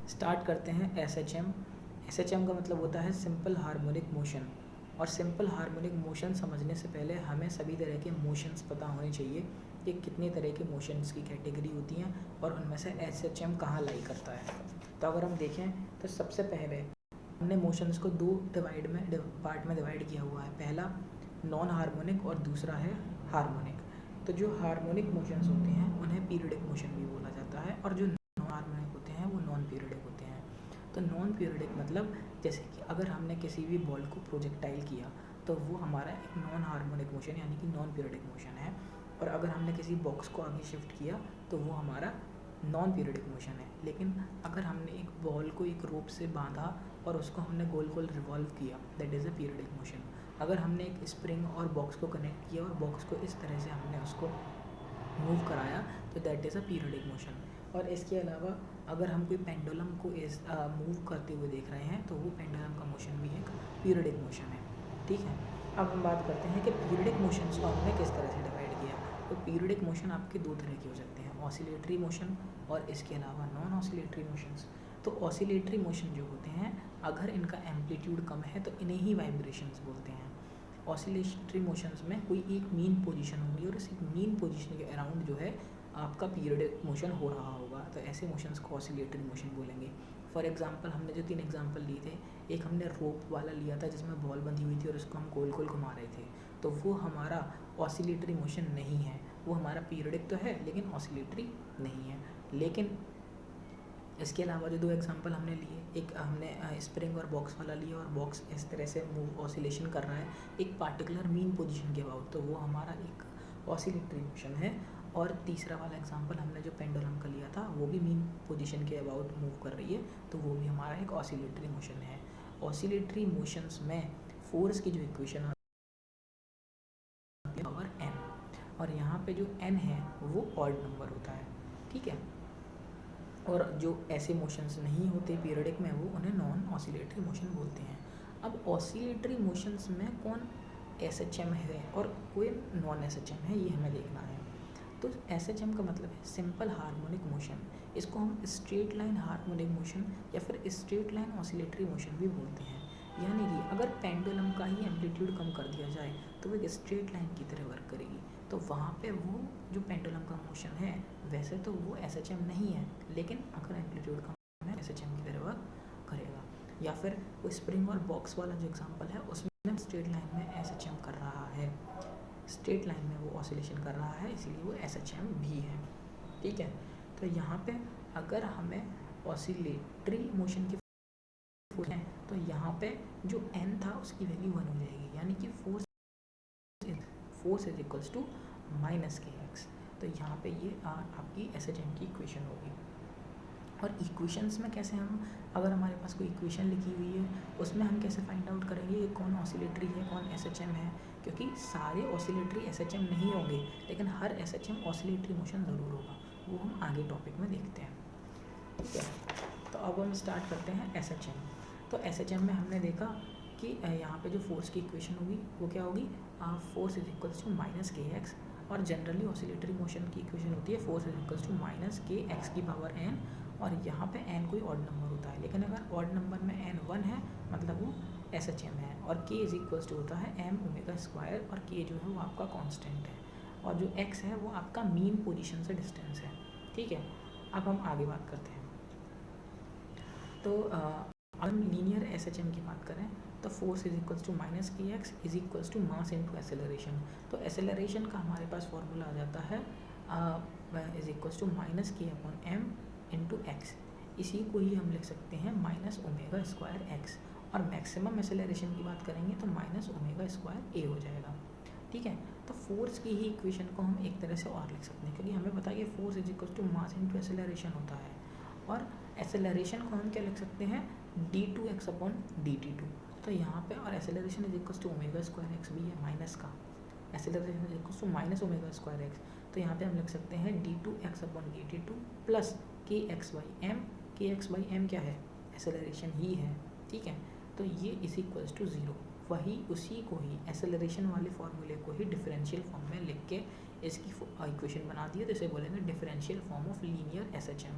Start करते हैं SHM. SHM का मतलब होता है सिंपल हार्मोनिक मोशन। और सिंपल हार्मोनिक मोशन समझने से पहले हमें सभी तरह के मोशंस पता होने चाहिए कि कितने तरह के मोशंस की कैटेगरी होती हैं और उनमें से एसएचएम कहाँ लाई करता है। तो अगर हम देखें तो सबसे पहले हमने मोशंस को दो पार्ट में डिवाइड किया हुआ है। पहला नॉन हार्मोनिक और दूसरा है हार्मोनिक। तो जो हार्मोनिक मोशंस होते हैं उन्हें पीरियडिक मोशन भी बोला जाता है और जो नॉन हार्मोनिक होते हैं वो नॉन पीरियडिक होते हैं। तो नॉन पीरियडिक मतलब जैसे कि अगर हमने किसी भी बॉल को प्रोजेक्टाइल किया तो वो हमारा एक नॉन हार्मोनिक मोशन यानी कि नॉन पीरियडिक मोशन है। और अगर हमने किसी बॉक्स को आगे शिफ्ट किया तो वो हमारा नॉन पीरियडिक मोशन है। लेकिन अगर हमने एक बॉल को एक रोप से बांधा और उसको हमने गोल गोल रिवॉल्व किया, that is a periodic motion. अगर हमने एक स्प्रिंग और बॉक्स को कनेक्ट किया और बॉक्स को इस तरह से हमने उसको मूव कराया तो that is a periodic motion. और इसके अलावा अगर हम कोई पेंडुलम को मूव करते हुए देख रहे हैं तो वो पेंडुलम का मोशन भी एक पीरियडिक मोशन है। ठीक है, अब हम बात करते हैं कि पीरियडिक मोशंस को हमने किस तरह से डिवाइड किया। तो पीरियडिक मोशन आपके दो तरह के हो सकते हैं, ऑसिलेटरी मोशन और इसके अलावा नॉन ऑसिलेटरी मोशंस। तो ऑसिलेटरी मोशन जो होते हैं अगर इनका एम्पलीट्यूड कम है तो इन्हें ही वाइब्रेशंस बोलते हैं। ऑसिलेटरी मोशंस में कोई एक मीन पोजीशन होगी और उस मीन पोजीशन के अराउंड जो है आपका पीरियडिक मोशन हो रहा होगा, तो ऐसे मोशंस को ऑसिलेटरी मोशन बोलेंगे। फॉर एग्जांपल हमने जो 3 एग्जांपल लिए थे, एक हमने रोप वाला लिया था जिसमें बॉल बंधी हुई थी और उसको हम गोल गोल घुमा रहे थे, तो वो हमारा ऑसिलेटरी मोशन नहीं है, वो हमारा पीरियडिक तो है लेकिन ऑसिलेटरी नहीं है। लेकिन इसके अलावा जो 2 एग्जांपल हमने लिए, एक हमने स्प्रिंग और बॉक्स वाला लिया और बॉक्स इस तरह से मूव ऑसिलेशन कर रहा है एक पार्टिकुलर मीन पोजीशन के अबाउट, तो वो हमारा एक ऑसिलेटरी मोशन है। और तीसरा वाला एग्जांपल हमने जो पेंडुलम का लिया था वो भी मीन पोजीशन के अबाउट मूव कर रही है, तो वो भी हमारा एक ऑसिलेटरी मोशन है। ऑसिलेटरी मोशंस में फोर्स की जो इक्वेशन आती है पावर एन, और यहाँ पे जो एन है वो ऑड नंबर होता है। ठीक है, और जो ऐसे मोशंस नहीं होते पीरियडिक में वो उन्हें नॉन ऑसिलेटरी मोशन बोलते हैं। अब ऑसिलेटरी मोशंस में कौन एसएचएम है और कोई नॉन एसएचएम है ये हमें देखना है। तो एसएचएम का मतलब है सिंपल हार्मोनिक मोशन, इसको हम स्ट्रेट लाइन हार्मोनिक मोशन या फिर स्ट्रेट लाइन ऑसिलेटरी मोशन भी बोलते हैं। यानी कि अगर पेंडुलम का ही एम्पलीट्यूड कम कर दिया जाए तो वो एक स्ट्रेट लाइन की तरह वर्क करेगी, तो वहाँ पे वो जो पेंडुलम का मोशन है वैसे तो वो एसएचएम नहीं है, लेकिन अगर एम्पलीट्यूड कम है एसएचएम की तरह वर्क करेगा। या फिर वो स्प्रिंग और बॉक्स वाला जो एग्जांपल है उसमें स्ट्रेट लाइन में एसएचएम कर रहा है, स्ट्रेट लाइन में वो ऑसिलेशन कर रहा है, इसीलिए वो एसएचएम भी है। ठीक है, तो यहाँ पे अगर हमें ऑसिलेटरी मोशन की है तो यहाँ पे जो n था उसकी वैल्यू 1 हो जाएगी, यानी कि force is equals to minus के एक्स। तो यहाँ पे ये आपकी एसएचएम की इक्वेशन होगी। और इक्वेशंस में कैसे हम, अगर हमारे पास कोई इक्वेशन लिखी हुई है उसमें हम कैसे फाइंड आउट करेंगे कौन ऑसिलेटरी है कौन एसएचएम है, क्योंकि सारे ऑसिलेटरी एसएचएम नहीं होंगे लेकिन हर एसएचएम ऑसिलेटरी मोशन ज़रूर होगा, वो हम आगे टॉपिक में देखते हैं। ठीक है, तो अब हम स्टार्ट करते हैं एसएचएम। तो एसएचएम में हमने देखा कि यहाँ पे जो फोर्स की इक्वेशन होगी वो क्या होगी, force is equals to minus के एक्स। और जनरली ऑसिलेटरी मोशन की इक्वेशन होती है force is equals to minus के एक्स की पावर एन, और यहाँ पे एन कोई ऑड नंबर होता है, लेकिन अगर ऑड नंबर में एन 1 है मतलब वो एसएचएम है। और के इज इक्वल्स टू होता है एम ओमेगा स्क्वायर, और के जो है वो आपका कांस्टेंट है, और जो एक्स है वो आपका मीन पोजीशन से डिस्टेंस है। ठीक है, अब हम आगे बात करते हैं। तो हम लीनियर एसएचएम की बात करें तो force is equals to minus के x is equals to mass into acceleration. तो एक्सेलरेशन का हमारे पास फॉर्मूला आ जाता है is equals to minus k upon m into x, इसी को ही हम लिख सकते हैं माइनस ओमेगा स्क्वायर एक्स। और मैक्सिमम एक्सेलरेशन की बात करेंगे तो माइनस ओमेगा स्क्वायर ए हो जाएगा। ठीक है, तो फोर्स की ही इक्वेशन को हम एक तरह से और लिख सकते हैं, क्योंकि हमें पता है कि force is equals to mass into acceleration होता है, और एक्सेलरेशन को हम क्या लिख सकते हैं d2x अपॉन dt2। तो यहाँ पे और acceleration is equals to omega square X भी है माइनस का, acceleration is equals to minus omega square X, तो यहाँ पे हम लिख सकते हैं d2x upon dt2 plus K X by M क्या है, एक्सेलरेशन ही है। ठीक है, तो ये इज इक्वल्स टू 0, वही उसी को ही एक्सेलरेशन वाले फॉर्मूले को ही डिफरेंशियल फॉर्म में लिख के इसकी इक्वेशन बना दी है, तो इसे बोलेंगे differential form of linear SHM.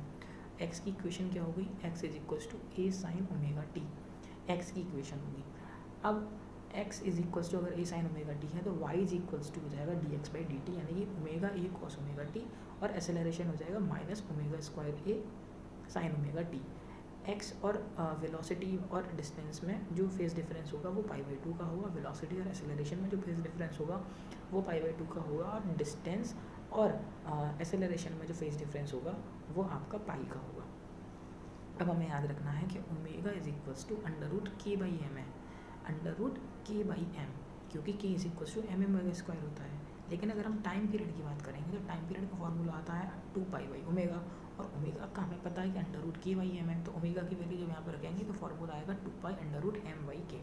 X की इक्वेशन क्या हो गई, X is equals to A sine omega T, X की इक्वेशन होगी। अब x इज इक्वल्स टू अगर ए साइन ओमेगा टी है तो y इज इक्वल्स टू हो जाएगा D X by D T, यानी कि omega A cos omega T, और एसेलरेशन हो जाएगा माइनस ओमेगा स्क्वायर ए साइन ओमेगा टी। x और वेलोसिटी और डिस्टेंस में जो फेज डिफरेंस होगा वो पाई बाई 2 का होगा, वेलोसिटी और एसेलरेशन में जो फेज डिफरेंस होगा वो पाई बाई 2 का होगा, और डिस्टेंस और एसेलरेशन में जो फेज डिफरेंस होगा वो आपका पाई का होगा। अब हमें याद रखना है कि omega is equals to under root K by M है, under root K by M, क्योंकि K is equals to M omega square होता है। लेकिन अगर हम टाइम पीरियड की बात करेंगे तो टाइम पीरियड का फॉर्मूला आता है 2 पाई बाई ओमेगा, और ओमेगा का हमें पता है कि under root K by M है, तो ओमेगा की वैल्यू जब यहाँ पर रखेंगे तो फॉर्मूला आएगा 2 pi under root M by K.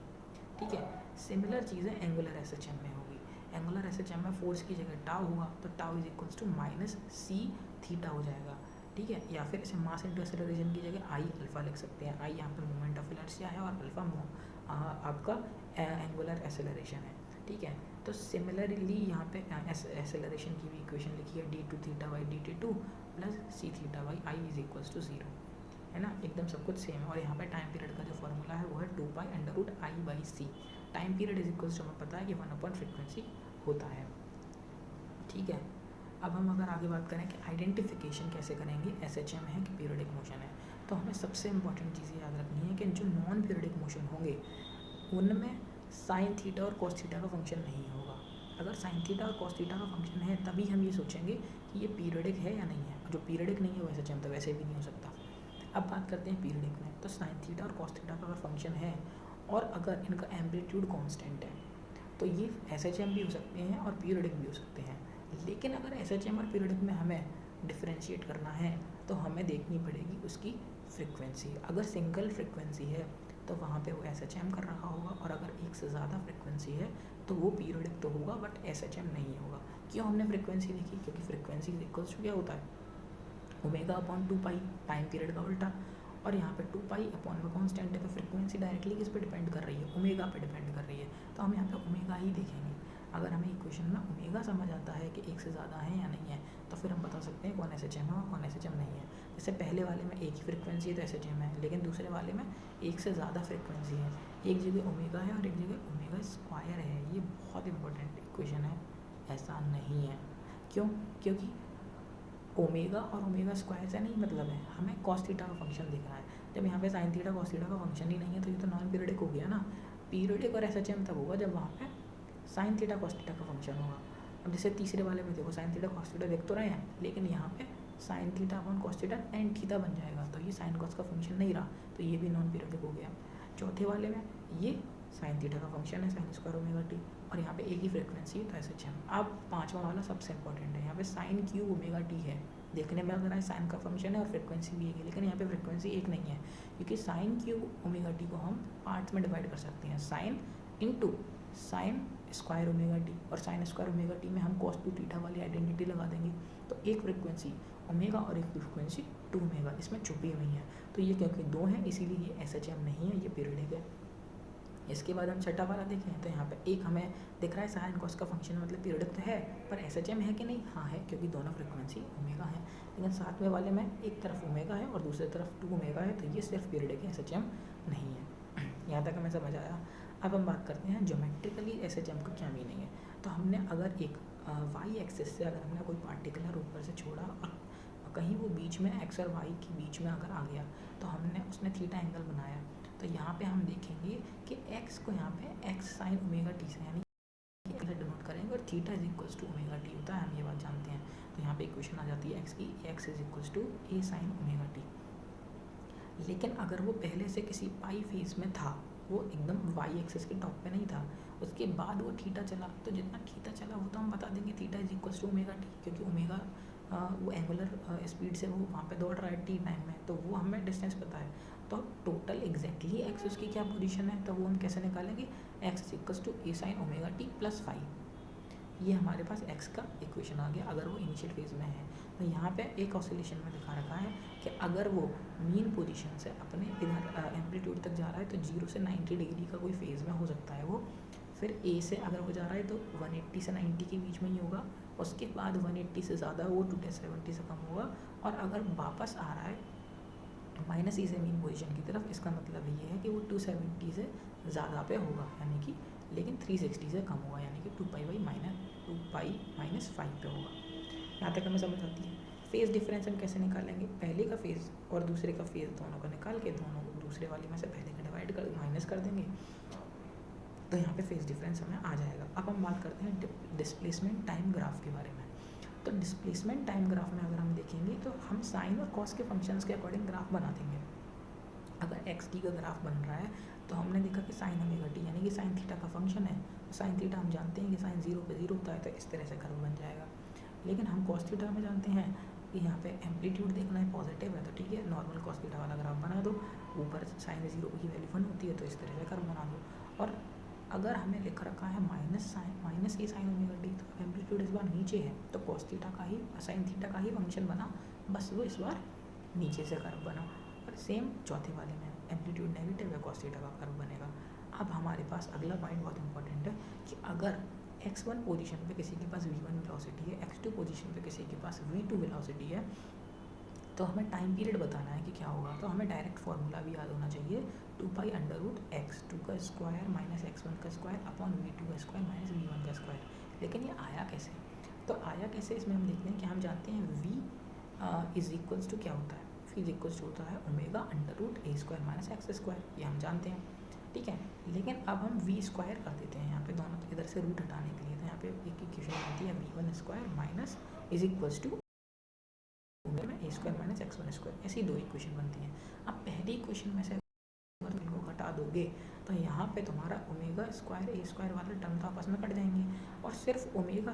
ठीक है, सिमिलर चीज़ें एंगुलर एस एच एम में होगी। एंगुलर एस एच एम में फोर्स की जगह टाउ होगा तो tau is equals to minus C theta हो जाएगा। ठीक है, या फिर इसे मास इंटू एक्सेलरेशन की जगह आई अल्फा लिख सकते हैं। आई यहाँ पे मोमेंट ऑफ इनर्शिया है और अल्फा आपका एंगुलर एक्सेलरेशन है। ठीक है, तो सिमिलरली यहाँ पे एक्सेलरेशन की भी इक्वेशन लिखी है D two theta by D T two plus C theta by I is equals to 0, है ना, एकदम सब कुछ सेम है। और यहाँ पे टाइम पीरियड का जो फॉर्मूला है वो है 2 pi under root I by C. Time period is equals to हमें पता है कि 1 अपॉन फ्रिक्वेंसी होता है। ठीक है, अब हम अगर आगे बात करें कि आइडेंटिफिकेशन कैसे करेंगे, एस एच एम है कि पीरियडिक मोशन है, तो हमें सबसे इंपॉर्टेंट चीज़ याद रखनी है कि जो नॉन पीरियडिक मोशन होंगे उनमें साइन थीटा और कॉस थीटा का फंक्शन नहीं होगा। अगर साइन थीटा और कॉस थीटा का फंक्शन है तभी हम ये सोचेंगे कि ये पीरियडिक है या नहीं है, जो पीरियडिक नहीं है वो एस एच एम तो वैसे भी नहीं हो सकता। अब बात करते हैं पीरियडिक में, तो साइन थीटा और कॉस थीटा का अगर फंक्शन है और अगर इनका एम्पलीट्यूड कांस्टेंट है तो ये एस एच एम भी हो सकते हैं और पीरियडिक भी हो सकते हैं। लेकिन अगर एस एच एम और पीरियडिक में हमें डिफ्रेंशिएट करना है तो हमें देखनी पड़ेगी उसकी फ्रिक्वेंसी। अगर सिंगल फ्रिक्वेंसी है तो वहाँ पे वो एस एच एम कर रहा होगा, और अगर एक से ज़्यादा फ्रिक्वेंसी है तो वो पीरियडिक तो होगा बट एस एच एम नहीं होगा। क्यों हमने फ्रिक्वेंसी लिखी, क्योंकि फ्रिक्वेंसी इक्वल्स टू क्या होता है omega upon 2 pi, time period का उल्टा, और यहाँ पे 2 पाई अपॉन में कॉन्स्टेंट है तो फ्रिक्वेंसी डायरेक्टली किस पे डिपेंड कर रही है, ओमेगा पे डिपेंड कर रही है, तो हम यहाँ पे ओमेगा ही देखेंगे। अगर हमें इक्वेशन में ओमेगा समझ आता है कि एक से ज़्यादा है या नहीं है तो फिर हम बता सकते हैं कौन एस एच एम है और कौन एस एच एम नहीं है। जैसे पहले वाले में एक ही फ्रिक्वेंसी है तो एस एच एम है, लेकिन दूसरे वाले में एक से ज़्यादा फ्रिक्वेंसी है, एक जगह ओमेगा है और एक जगह ओमेगा स्क्वायर है। ये बहुत इंपॉर्टेंट इक्वेशन है, ऐसा नहीं है। क्यों, क्योंकि ओमेगा और ओमेगा स्क्वायर से नहीं मतलब है, हमें कॉस थीटा का फंक्शन दिख रहा है। जब यहाँ पे साइन थीटा कॉस थीटा का फंक्शन ही नहीं है तो ये तो नॉन पीरियडिक हो गया ना। पीरियडिक और एस एच एम तब होगा जब वहाँ पे साइन थीटा कॉस थीटा का फंक्शन होगा। अब जैसे तीसरे वाले में देखो साइन थीटा कॉस थीटा देख तो रहे हैं, लेकिन यहाँ पे sine theta upon cos theta tan theta बन जाएगा, तो ये साइन कॉस का फंक्शन नहीं रहा, तो ये भी नॉन पीरियडिक हो गया। चौथे वाले में ये साइन थीटा का फंक्शन है साइन स्क्वायर ओमेगा टी, और यहाँ पे एक ही फ्रिक्वेंसी है तो एस एच एम। अब पाँचवा वाला सबसे इंपॉर्टेंट है, यहाँ पे साइन क्यू ओमेगा टी है, देखने में अगर साइन का फंक्शन है और फ्रिक्वेंसी भी एक है, लेकिन यहाँ पे फ्रिक्वेंसी एक नहीं है, क्योंकि साइन क्यू ओमेगा टी को हम पार्ट्स में डिवाइड कर सकते हैं, sine into sine square omega T, और साइन स्क्वायर ओमेगा टी में हम कॉस टू थीटा वाली आइडेंटिटी लगा देंगे, तो एक फ्रिक्वेंसी ओमेगा और एक फ्रिक्वेंसी 2 ओमेगा इसमें छुपी हुई है। तो ये क्योंकि 2 है इसीलिए ये एस एच एम नहीं है, ये पीरियडिक है। इसके बाद हम छठा वाला देखें तो यहाँ पे एक हमें दिख रहा है साइन कॉस का फंक्शन, मतलब पीरियडिक तो है पर एस एच एम है कि नहीं, हाँ है, क्योंकि दोनों फ्रिक्वेंसी ओमेगा है। लेकिन सातवें वाले में एक तरफ ओमेगा है और दूसरी तरफ 2 ओमेगा है, तो ये सिर्फ पीरियडिक है, एस एच एम नहीं है। यहाँ तक हमें समझ आया। अब हम बात करते हैं ज्योमेट्रिकली एस एच एम का क्या मीनिंग है। तो हमने अगर एक वाई एक्सिस से अगर हमने कोई पार्टिकुलर ऊपर से छोड़ा और कहीं वो बीच में एक्स और वाई के बीच में अगर आ गया तो हमने उसने थीटा एंगल बनाया, तो यहाँ पे हम देखेंगे कि एक्स को यहाँ पे एक्स साइन ओमेगा टी से यानी डिनोट करेंगे, और theta is equals to omega T होता है, हम ये बात जानते हैं। तो यहाँ पे इक्वेशन आ जाती है एक्स की, X is equals to A sine omega T. लेकिन अगर वो पहले से किसी पाई फेज में था, वो एकदम वाई एक्सिस के टॉप पे नहीं था, उसके बाद वो थीटा चला, तो जितना थीटा चला वो तो हम बता देंगे theta is equals to omega T, क्योंकि ओमेगा वो एंगुलर स्पीड से वो वहाँ पे दौड़ रहा है टी टाइम में, तो वो हमें डिस्टेंस पता है। तो टोटल एग्जैक्टली एक्स उसकी क्या पोजीशन है, तो वो हम कैसे निकालेंगे, X is equals to A sine omega T plus 5। ये हमारे पास एक्स का इक्वेशन आ गया अगर वो इनिशियल फेज में है। तो यहाँ पे एक ऑसिलेशन में दिखा रखा है कि अगर वो मीन पोजीशन से अपने इधर एम्पलीट्यूड तक जा रहा है तो 0 से 90 डिग्री का कोई फेज़ में हो सकता है वो, फिर ए से अगर वो जा रहा है तो 180 से 90 के बीच में ही होगा, उसके बाद 180 से ज़्यादा वो 270 से कम होगा, और अगर वापस आ रहा है माइनस ई से मीन पोजीशन की तरफ, इसका मतलब ये है कि वो 270 से ज़्यादा पे होगा, यानी कि लेकिन 360 से कम होगा, यानी कि 2 पाई माइनस 5 पे होगा। यहाँ तक हमें समझ आती है। फेज़ डिफरेंस हम कैसे निकालेंगे, पहले का फेज़ और दूसरे का फेज़ दोनों का निकाल के दोनों को दूसरे वाले में से पहले का डिवाइड कर माइनस कर देंगे, तो यहाँ पे फेज़ डिफरेंस हमें आ जाएगा। अब हम बात करते हैं डिस्प्लेसमेंट टाइम ग्राफ के बारे में। तो डिस्प्लेसमेंट टाइम ग्राफ में अगर हम देखेंगे तो हम साइन और कॉस के फंक्शंस के अकॉर्डिंग ग्राफ बना देंगे। अगर एक्स टी का ग्राफ बन रहा है तो हमने देखा कि साइन ओमेगा टी यानी कि साइन थीटा का फंक्शन है, तो साइन थीटा हम जानते हैं कि साइन 0 पे 0 होता है, तो इस तरह से कर्व बन जाएगा। लेकिन हम कॉस थीटा में जानते हैं कि यहाँ पे एम्पलीट्यूड देखना है, पॉजिटिव है, तो ठीक है नॉर्मल कॉस थीटा वाला ग्राफ बना दो, ऊपर साइन 0 की वैल्यू 1 होती है, तो इस तरह से कर्व बना दो। और अगर हमें लिख रखा है माइनस ए साइन ओमेगा टी, तो एम्पलीट्यूड इस बार नीचे है, तो कॉस थीटा का ही साइन थीटा का ही फंक्शन बना, बस वो इस बार नीचे से कर्व बना। और सेम चौथे वाले में एम्पलीट्यूड नेगेटिव है, कॉस थीटा का कर्व बनेगा। अब हमारे पास अगला पॉइंट बहुत इंपॉर्टेंट है कि अगर x1 पोजीशन पे किसी के पास v1 वेलोसिटी है, x2 पोजीशन पे किसी के पास v2 वेलोसिटी है, तो हमें टाइम पीरियड बताना है कि क्या होगा। तो हमें डायरेक्ट फार्मूला भी याद होना चाहिए, 2 pi under root X two का स्क्वायर माइनस x1 का स्क्वायर अपॉन v2 का स्क्वायर माइनस v1 का स्क्वायर। लेकिन ये आया कैसे, तो आया कैसे इसमें हम देखते हैं कि हम जानते हैं v इज इक्वल्स टू क्या होता है, v इज इक्वल्स टू होता है ओमेगा अंडर रूट ए स्क्वायर माइनस एक्स स्क्वायर, ये हम जानते हैं, ठीक है। लेकिन अब हम v स्क्वायर कर देते हैं यहाँ पे दोनों इधर से रूट हटाने के लिए, तो यहाँ पे एक इक्वेशन बनती है v1 square minus is equals to में A square minus x1 square, ऐसी दो इक्वेशन बनती हैं। अब पहली इक्वेशन में से अगर इनको घटा दोगे तो यहाँ पे तुम्हारा ओमेगा स्क्वायर ए स्क्वायर वाले टर्म तो आपस में कट जाएंगे और सिर्फ ओमेगा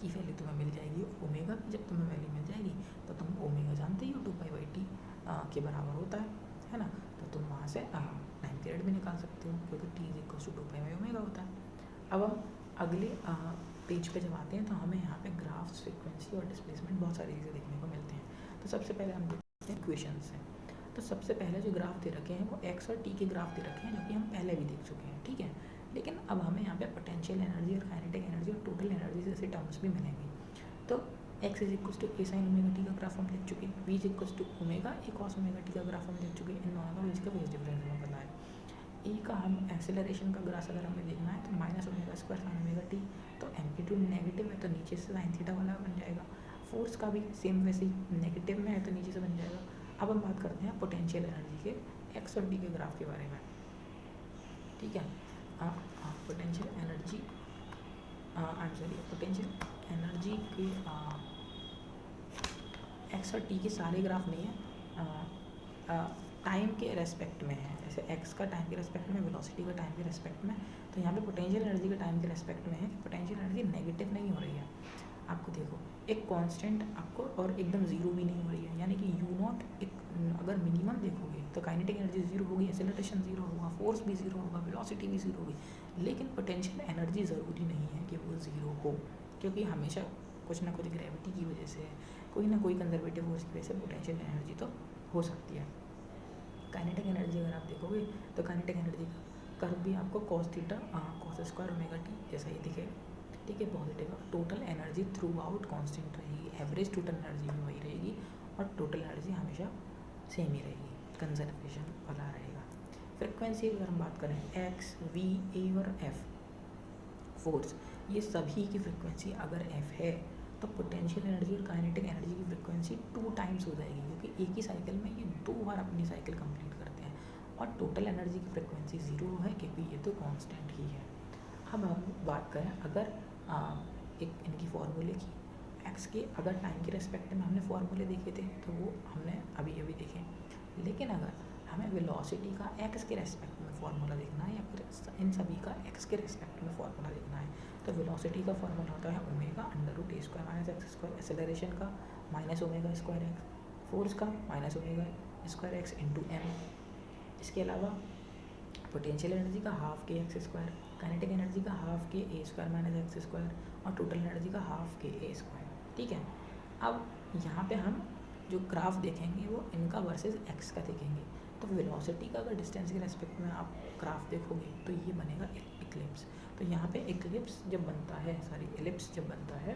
की वैल्यू तुम्हें मिल जाएगी। ओमेगा की जब तुम्हें वैल्यू मिल जाएगी तो तुम ओमेगा जानते ही हो 2 पाई बाई टी के बराबर होता है ना, तो तुम वहाँ से टाइम पीरियड भी निकाल सकते हो क्योंकि T is equal to 2 pi by omega होता है। अब हम अगले पेज पे जब आते हैं तो हमें यहाँ पे ग्राफ्स, फ्रीक्वेंसी और डिस्प्लेसमेंट बहुत सारी चीज़ें देखने को मिलते हैं। तो सबसे पहले हम देखते हैं इक्वेशंस हैं। तो सबसे पहले जो ग्राफ दे रखे हैं वो एक्स और टी के ग्राफ दे रखे हैं, जो कि हम पहले भी देख चुके हैं, ठीक है। लेकिन अब हमें यहाँ पे पोटेंशियल एनर्जी और काइनेटिक एनर्जी और टोटल एनर्जी जैसे टर्म्स भी मिलेंगी। तो X is equals to A sine omega T का ग्राफ हम देख चुके हैं, V is equals to omega A cos omega T का ग्राफ हम देख चुके हैं, इन दोनों का बीच का फेज डिफरेंस हमें पता है। ई का हम एक्सेलरेशन का ग्राफ अगर हमें देखना है तो minus omega square sine omega T, तो एम्पलीट्यूड नेगेटिव है तो नीचे से साइन थीटा वाला बन जाएगा। फोर्स का भी सेम वैसे ही नेगेटिव में है तो नीचे से बन जाएगा। अब हम बात करते हैं पोटेंशियल एनर्जी के एक्स और डी के ग्राफ के बारे में, ठीक है। पोटेंशियल एनर्जी पोटेंशियल एनर्जी के एक्स और टी के सारे ग्राफ नहीं है, टाइम के रेस्पेक्ट में है। जैसे एक्स का टाइम के रेस्पेक्ट में, वेलोसिटी का टाइम के रेस्पेक्ट में, तो यहाँ पे पोटेंशियल एनर्जी का टाइम के रेस्पेक्ट में है कि पोटेंशियल एनर्जी नेगेटिव नहीं हो रही है। आपको देखो एक कांस्टेंट आपको और एकदम जीरो भी नहीं हो रही है, यानी कि यू नॉट एक अगर मिनिमम देखोगे तो काइनेटिक एनर्जी जीरो होगी, एक्सेलरेशन जीरो होगा, फोर्स भी जीरो होगा, वेलोसिटी भी जीरो होगी। लेकिन पोटेंशियल एनर्जी ज़रूरी नहीं है कि वो ज़ीरो हो, क्योंकि हमेशा कुछ ना कुछ ग्रेविटी की वजह से, कोई ना कोई कंजर्वेटिव फोर्स की वजह से पोटेंशियल एनर्जी तो हो सकती है। काइनेटिक एनर्जी अगर आप देखोगे तो काइनेटिक एनर्जी का कर्व भी आपको cos theta cos square omega T जैसा ही दिखेगा, ठीक है, positive. Total energy through out constant रहेगी, एवरेज टोटल एनर्जी भी वही रहेगी और टोटल एनर्जी हमेशा सेम ही रहेगी, कंजर्वेशन वाला रहेगा। फ्रिक्वेंसी अगर हम बात करें एक्स, वी, ए और एफ फोर्स, ये सभी की फ्रिक्वेंसी अगर एफ है तो पोटेंशियल एनर्जी और काइनेटिक एनर्जी की फ्रिक्वेंसी 2 टाइम्स हो जाएगी, क्योंकि एक ही साइकिल में ये 2 बार अपनी साइकिल कंप्लीट करते हैं। और टोटल एनर्जी की फ्रिक्वेंसी 0 है क्योंकि ये तो कांस्टेंट ही है। अब हम बात करें अगर एक इनकी फार्मूले की, एक्स के अगर टाइम के रेस्पेक्ट में हमने फार्मूले देखे थे तो वो हमने अभी अभी देखे। लेकिन अगर हमें वेलोसिटी का एक्स के रेस्पेक्ट में फार्मूला देखना है या फिर इन सभी का एक्स के रेस्पेक्ट में फार्मूला देखना है, तो वेलोसिटी का फार्मूला होता है ओमेगा अंडर रूट ए square minus x square, acceleration का minus omega square x, force का minus omega square x into m. इसके अलावा पोटेंशियल एनर्जी का half k x square, kinetic energy का half k a square minus x square और total energy का half k a square, ठीक है। अब यहाँ पे हम जो ग्राफ देखेंगे वो इनका वर्सेस एक्स का देखेंगे। तो वेलोसिटी का अगर डिस्टेंस के रेस्पेक्ट में आप ग्राफ देखोगे तो ये बनेगा इक्लिप्स। तो यहाँ पे इक्लिप्स जब बनता है, एलिप्स जब बनता है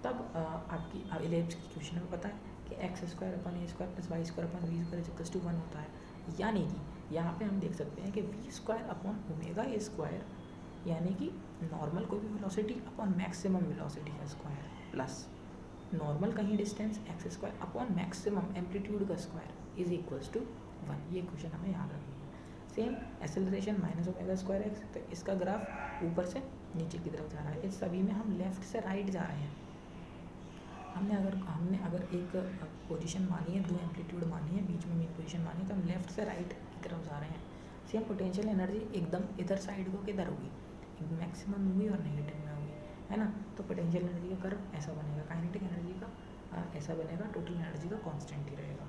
तब आपकी एलिप्स की इक्वेशन में पता है कि x² + y² + v² = 1 होता है। यानी कि यहाँ पे हम देख सकते हैं कि v² यानी कि नॉर्मल कोई भी वेलोसिटी अपॉन मैक्सिमम वेलोसिटी का स्क्वायर प्लस नॉर्मल कहीं distance x² upon maximum amplitude का स्क्वायर इज इक्वल्स टू 1। ये क्वेश्चन हमें याद रखनी है। सेम एक्सेलरेशन -ω²x, तो इसका ग्राफ ऊपर से नीचे की तरफ जा रहा है। इस सभी में हम लेफ़्ट से राइट जा रहे हैं। हमने अगर एक पोजीशन मानी है, 2 एम्पलीट्यूड मानी है, बीच में मेन पोजीशन मानी है, तो हम लेफ़्ट से राइट की तरफ जा रहे हैं। सेम पोटेंशियल एनर्जी एकदम इधर साइड को किधर होगी, मैक्सिमम में हुई और नेगेटिव में होगी, है ना। तो पोटेंशियल एनर्जी का कर्व ऐसा बनेगा, काइनेटिक एनर्जी का ऐसा बनेगा, टोटल एनर्जी का कांस्टेंट ही रहेगा।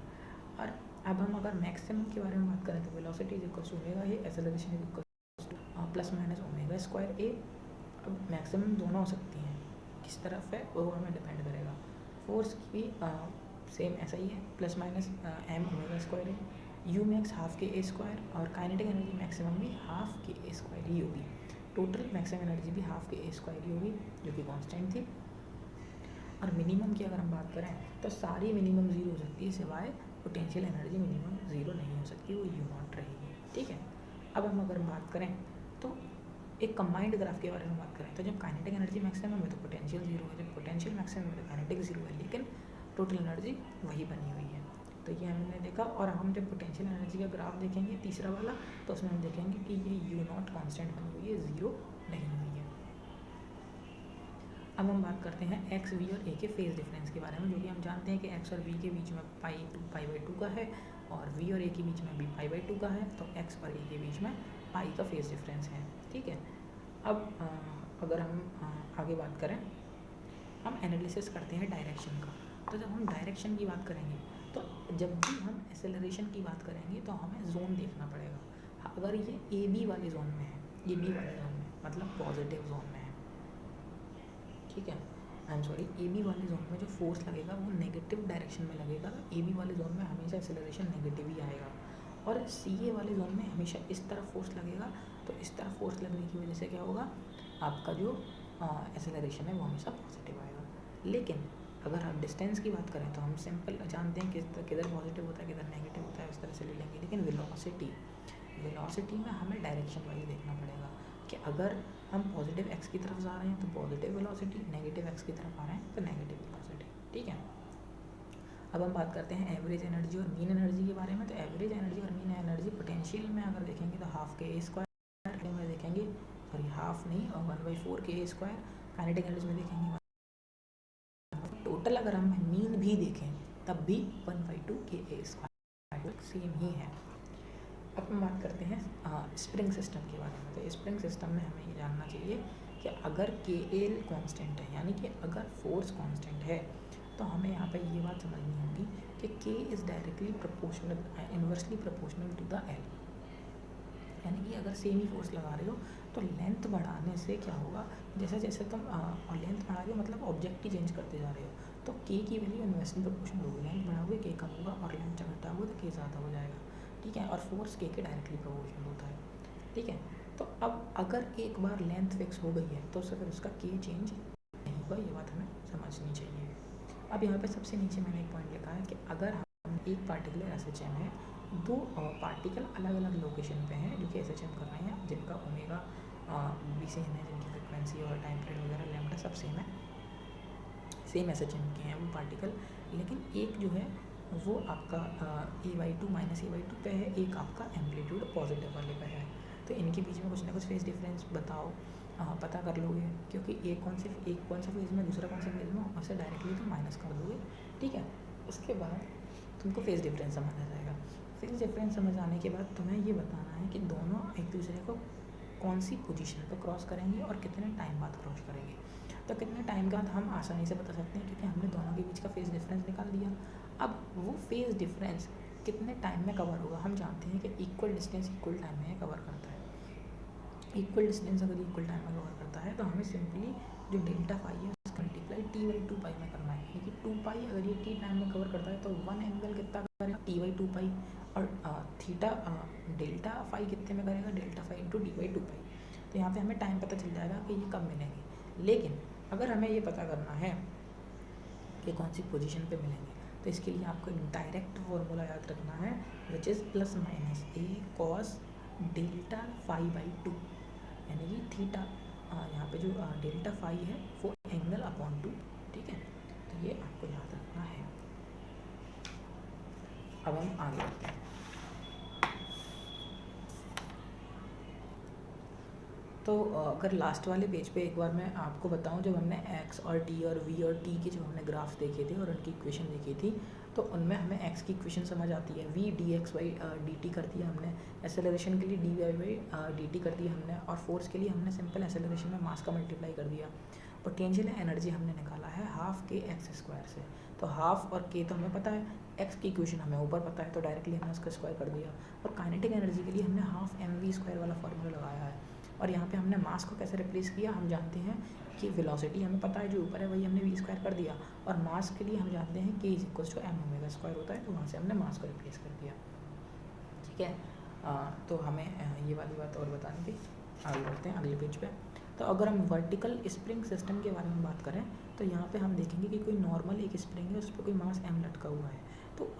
और अब हम अगर मैक्सिमम के बारे में बात करें तो velocity is equal to omega A, acceleration is equal to ±ω²a। अब मैक्सिमम दोनों हो सकती हैं, किस तरफ है वो हमें डिपेंड करेगा। फोर्स की भी सेम ऐसा ही है, ±m⍵²a। यू मैक्स हाफ के a स्क्वायर, और काइनेटिक एनर्जी मैक्सिमम भी हाफ के a² ही होगी। टोटल मैक्सिमम एनर्जी भी हाफ के a² ही होगी, जो कि कांस्टेंट थी। और मिनिमम की अगर हम बात करें तो सारी मिनिमम 0 हो सकती है, सिवाय पोटेंशियल एनर्जी मिनिमम 0 नहीं हो सकती, वो u0 रहेगी। ठीक है। अब हम अगर बात करें तो एक कंबाइंड ग्राफ के बारे में बात करें तो जब काइनेटिक एनर्जी मैक्सिमम है तो पोटेंशियल 0 है, जब पोटेंशियल मैक्सिमम है तो काइनेटिक 0 है, लेकिन टोटल एनर्जी वही बनी हुई है। तो ये हमने देखा। और हम जब पोटेंशियल एनर्जी का ग्राफ देखेंगे तीसरा वाला, तो उसमें हम देखेंगे कि ये u0 कांस्टेंट बनी हुई है, 0 नहीं हुई है। अब हम बात करते हैं x, v और a के फेज डिफरेंस के बारे में, जो कि हम जानते हैं कि x और v के बीच में π/2 का है, और v और a के बीच में भी π/2 का है। तो x और a के बीच में पाई का फेज डिफरेंस है। ठीक है। अब अगर हम आगे बात करें, हम एनालिसिस करते हैं डायरेक्शन का। तो जब हम डायरेक्शन की बात करेंगे, तो जब भी हम एक्सेलरेशन की बात करेंगे तो हमें जोन देखना पड़ेगा। अगर ये ए बी वाले जोन में है, ये बी वाले जोन में मतलब पॉजिटिव जोन में है, ठीक है, ए बी वाले जोन में जो फोर्स लगेगा वो नेगेटिव डायरेक्शन में लगेगा। तो ए बी वाले जोन में हमेशा एक्सेलरेशन नेगेटिव ही आएगा। और सी ए वाले जोन में हमेशा इस तरफ फोर्स लगेगा, तो इस तरफ फोर्स लगने की वजह से क्या होगा, आपका जो एक्सेलरेशन है वो हमेशा पॉजिटिव आएगा। लेकिन अगर हम डिस्टेंस की बात करें तो हम सिंपल जानते हैं कि किधर पॉजिटिव होता है किधर नेगेटिव होता है, इस तरह से ले लेंगे। लेकिन वेलोसिटी में हमें डायरेक्शन वाइज देखना पड़ेगा कि अगर हम पॉजिटिव एक्स की तरफ जा रहे हैं तो पॉजिटिव वेलोसिटी, नेगेटिव एक्स की तरफ आ रहे हैं तो नेगेटिव वेलोसिटी। ठीक है। अब हम बात करते हैं एवरेज एनर्जी और मीन एनर्जी के बारे में। तो एवरेज एनर्जी और मीन एनर्जी पोटेंशियल में अगर देखेंगे तो हाफ के a² में देखेंगे, सॉरी हाफ नहीं, और 1/4 के a²। काइनेटिक एनर्जी में देखेंगे टोटल। अगर हम मीन भी देखें तब भी 1/2 के a² सेम ही है। अब हम बात करते हैं स्प्रिंग सिस्टम के बारे में। तो स्प्रिंग सिस्टम में हमें ये जानना चाहिए कि अगर के एल कांस्टेंट है, यानी कि अगर फोर्स कांस्टेंट है, तो हमें यहाँ पे ये बात समझनी होगी कि K is directly proportional, inversely proportional to the L. यानी कि अगर सेम ही फोर्स लगा रहे हो तो लेंथ बढ़ाने से क्या होगा, जैसे जैसे तुम और लेंथ बढ़ा रहे हो मतलब ऑब्जेक्ट ही चेंज करते जा रहे हो, तो के की वैल्यू इन्वर्सली प्रोपोर्शनल होगी। लेंथ बढ़ाओगे के कम होगा, और लेंथ जब घटाओगे तो के ज़्यादा हो जाएगा। ठीक है। और फोर्स के डायरेक्टली प्रोपोर्शनल होता है। ठीक है। तो अब अगर एक बार लेंथ फिक्स हो गई है तो फिर उसका के चेंज नहीं होगा, ये बात हमें समझनी चाहिए। अब यहाँ पे सबसे नीचे मैंने एक पॉइंट लिखा है कि अगर हम एक पार्टिकुलर SHM है, दो पार्टिकल अलग अलग लोकेशन पे हैं जो कि SHM कर रहे हैं, जिनका ओमेगा भी सेम है, जिनकी फ्रिक्वेंसी और टाइम पीरियड वगैरह लैम्डा सब सेम है, सेम SHM के हैं वो पार्टिकल। लेकिन एक जो है वो आपका a/2 -a/2 पे है, एक आपका एम्पलीट्यूड पॉजिटिव वाले पे है। तो इनके बीच में कुछ ना कुछ फेज डिफरेंस बताओ, पता कर लोगे, क्योंकि एक कौन सा फेज में दूसरा कौन सा फेज में, उससे डायरेक्टली तुम माइनस कर दोगे। ठीक है। उसके बाद तुमको फेज डिफरेंस समझ आ जाएगा। फेज डिफरेंस समझ आने के बाद तुम्हें ये बताना है कि दोनों एक दूसरे को कौन सी पोजीशन पर क्रॉस करेंगे और कितने टाइम बाद क्रॉस करेंगे। तो कितने टाइम के बाद हम आसानी से बता सकते हैं, क्योंकि हमने दोनों के बीच का फेज डिफरेंस निकाल दिया। अब वो फेज डिफरेंस कितने टाइम में कवर होगा, हम जानते हैं कि इक्वल डिस्टेंस इक्वल टाइम में कवर करता है। इक्वल डिस्टेंस अगर इक्वल टाइम में कवर करता है तो हमें सिंपली जो डेल्टा फाई है उसका मल्टीप्लाई t/2 में करना है, क्योंकि 2 अगर ये t टाइम में कवर करता है तो वन एंगल कितना करेगा, t/2, और थीटा डेल्टा फाई कितने में करेगा, डेल्टा फाई इंटू d/2। तो यहाँ पे हमें टाइम पता चल जाएगा कि ये कब मिलेंगे। लेकिन अगर हमें ये पता करना है कि कौन सी पोजीशन पे मिलेंगे, तो इसके लिए आपको एक डायरेक्ट फॉर्मूला याद रखना है, which is plus minus A cos delta phi by two, यानी कि थीटा यहाँ पे जो डेल्टा फाई है वो एंगल अपॉन टू, ठीक है। तो ये आपको याद रखना है। अब हम आगे बढ़ते हैं। तो अगर लास्ट वाले पेज पे एक बार मैं आपको बताऊं, जब हमने एक्स और टी और वी और टी के जो हमने ग्राफ्स देखे थे और उनकी इक्वेशन देखी थी, तो उनमें हमें एक्स की इक्वेशन समझ आती है, V D X by D T कर दिया हमने, एक्सेलरेशन के लिए D Y by D T कर दिया हमने, और फोर्स के लिए हमने सिंपल एक्सेलरेशन में मास का मल्टीप्लाई कर दिया। पोटेंशियल एनर्जी हमने निकाला है हाफ के एक्स स्क्वायर से, तो हाफ और के तो हमें पता है, एक्स की इक्वेशन हमें ऊपर पता है, तो डायरेक्टली हमने उसका स्क्वायर कर दिया। और काइनेटिक एनर्जी के लिए हमने हाफ एम वी स्क्वायर वाला फॉर्मूला लगाया है। और यहाँ पे हमने मास को कैसे रिप्लेस किया, हम जानते हैं कि वेलोसिटी हमें पता है जो ऊपर है वही हमने वी स्क्वायर कर दिया, और मास के लिए हम जानते हैं कि is equals to M omega square होता है, तो वहाँ से हमने मास को रिप्लेस कर दिया, ठीक है। तो हमें ये वाली बात और बतानी थी, आगे बढ़ते हैं अगले पेज पे। तो अगर हम वर्टिकल स्प्रिंग सिस्टम के बारे में बात करें, तो यहाँ पे हम देखेंगे कि कोई नॉर्मल एक स्प्रिंग है, उस पर कोई मास एम लटका हुआ है, तो